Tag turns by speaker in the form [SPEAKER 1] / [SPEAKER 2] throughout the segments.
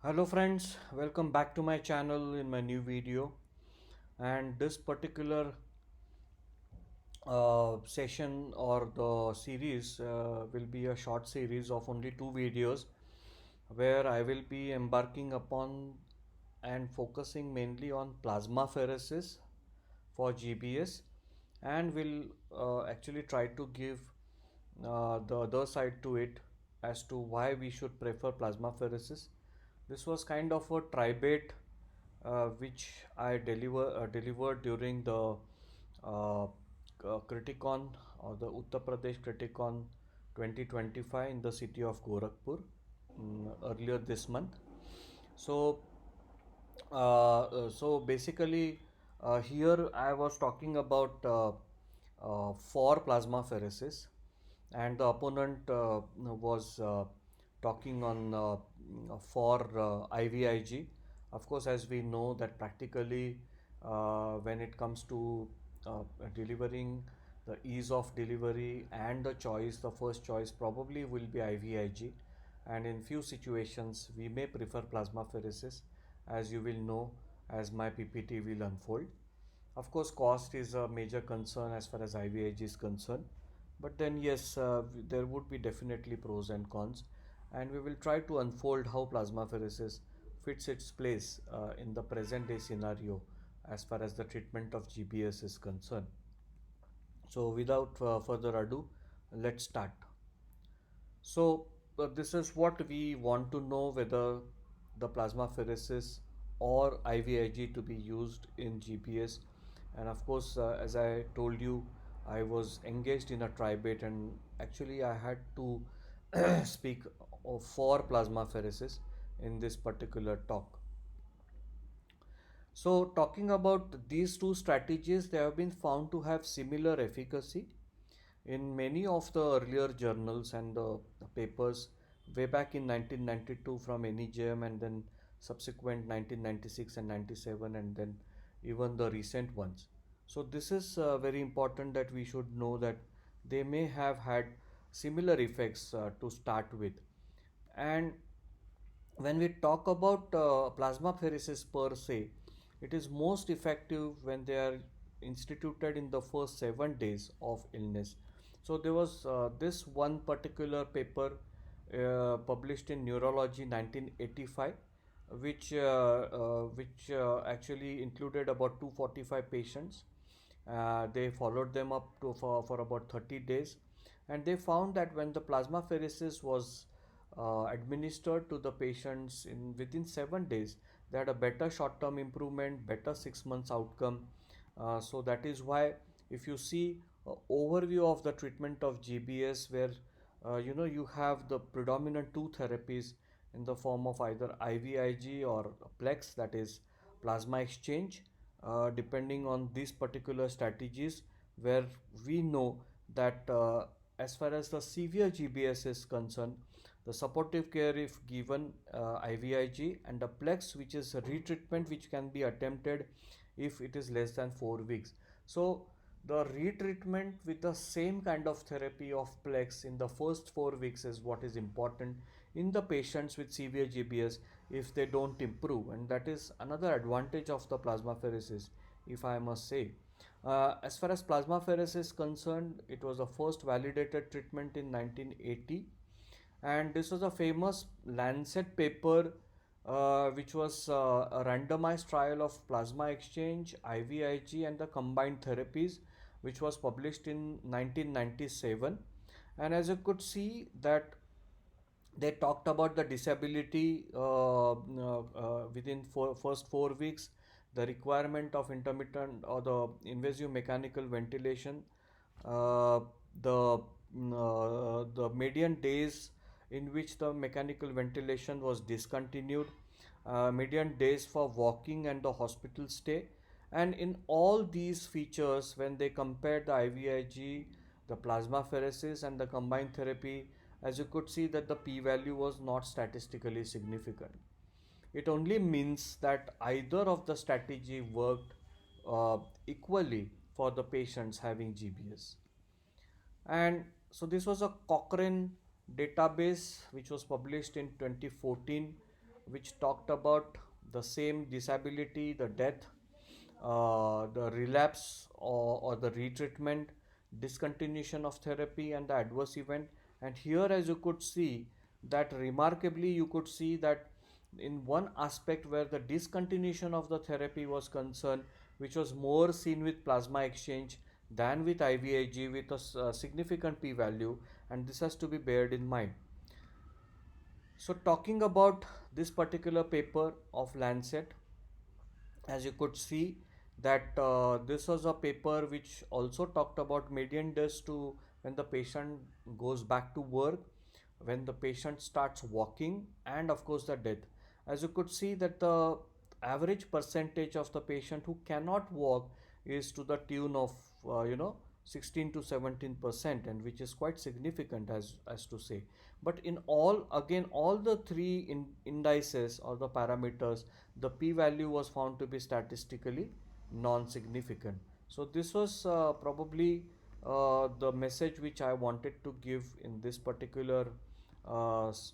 [SPEAKER 1] Hello friends, welcome back to my channel in my new video. And this particular session or the series will be a short series of only two videos where I will be embarking upon and focusing mainly on plasmapheresis for GBS, and will actually try to give the other side to it as to why we should prefer plasmapheresis. This was kind of a tribate which I delivered during the Criticon or the Uttar Pradesh Criticon 2025 in the city of Gorakhpur earlier this month. So, so basically, here I was talking about for plasmapheresis, and the opponent was talking on for IVIG. Of course, as we know that practically, when it comes to delivering, the ease of delivery and the choice, the first choice probably will be IVIG, and in few situations we may prefer plasmapheresis, as you will know as my PPT will unfold. Of course, cost is a major concern as far as IVIG is concerned, but then yes, there would be definitely pros and cons, and we will try to unfold how plasmapheresis fits its place in the present day scenario as far as the treatment of GBS is concerned. So, without further ado, let's start. So, this is what we want to know, whether the plasmapheresis or IVIG to be used in GPS. And of course, as I told you, I was engaged in a tribate, and actually I had to speak for plasmapheresis in this particular talk. So, talking about these two strategies, they have been found to have similar efficacy in many of the earlier journals and the papers way back in 1992 from NEJM, and then subsequent 1996 and 97, and then even the recent ones. So this is very important that we should know that they may have had similar effects to start with. And when we talk about plasmapheresis per se, it is most effective when they are instituted in the first 7 days of illness. So there was this one particular paper published in Neurology 1985, which actually included about 245 patients. They followed them up for about 30 days, and they found that when the plasmapheresis was administered to the patients in within 7 days, they had a better short-term improvement, better 6 months outcome. So that is why, if you see overview of the treatment of GBS, where you have the predominant two therapies in the form of either IVIG or PLEX, that is plasma exchange, depending on these particular strategies, where we know that as far as the severe GBS is concerned, the supportive care, if given IVIG, and the PLEX, which is a retreatment which can be attempted if it is less than 4 weeks. So the retreatment with the same kind of therapy of PLEX in the first 4 weeks is what is important in the patients with severe GBS if they don't improve, and that is another advantage of the plasmapheresis, if I must say. As far as plasmapheresis is concerned, it was the first validated treatment in 1980, and this was a famous Lancet paper, which was a randomized trial of plasma exchange, IVIG, and the combined therapies, which was published in 1997. And as you could see that they talked about the disability within first 4 weeks, the requirement of intermittent or the invasive mechanical ventilation, uh, the median days in which the mechanical ventilation was discontinued, median days for walking and the hospital stay. And in all these features, when they compared the IVIG, the plasmapheresis, and the combined therapy, as you could see that the p-value was not statistically significant. It only means that either of the strategy worked equally for the patients having GBS. And this was a Cochrane database which was published in 2014, which talked about the same disability, the death, the relapse or the retreatment, discontinuation of therapy, and the adverse event. And here, as you could see, that remarkably, you could see that in one aspect where the discontinuation of the therapy was concerned, which was more seen with plasma exchange than with IVIG, with a significant p value, and this has to be bared in mind. So, talking about this particular paper of Lancet, as you could see that this was a paper which also talked about median days to when the patient goes back to work, when the patient starts walking, and of course the death. As you could see that the average percentage of the patient who cannot walk is to the tune of 16 to 17%, and which is quite significant, as to say. But in all, again, all the three indices or the parameters, the p value was found to be statistically non-significant. So this was probably the message which I wanted to give in this particular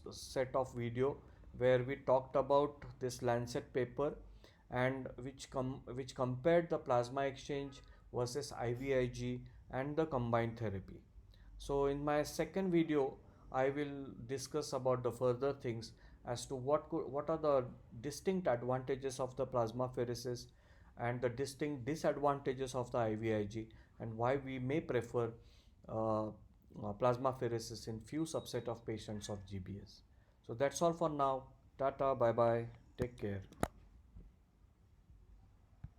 [SPEAKER 1] set of video, where we talked about this Lancet paper, and which compared the plasma exchange versus IVIG and the combined therapy. So in my second video, I will discuss about the further things as to what are the distinct advantages of the plasmapheresis and the distinct disadvantages of the IVIG, and why we may prefer plasmapheresis in few subset of patients of GBS. So that's all for now. Tata, bye bye, take care.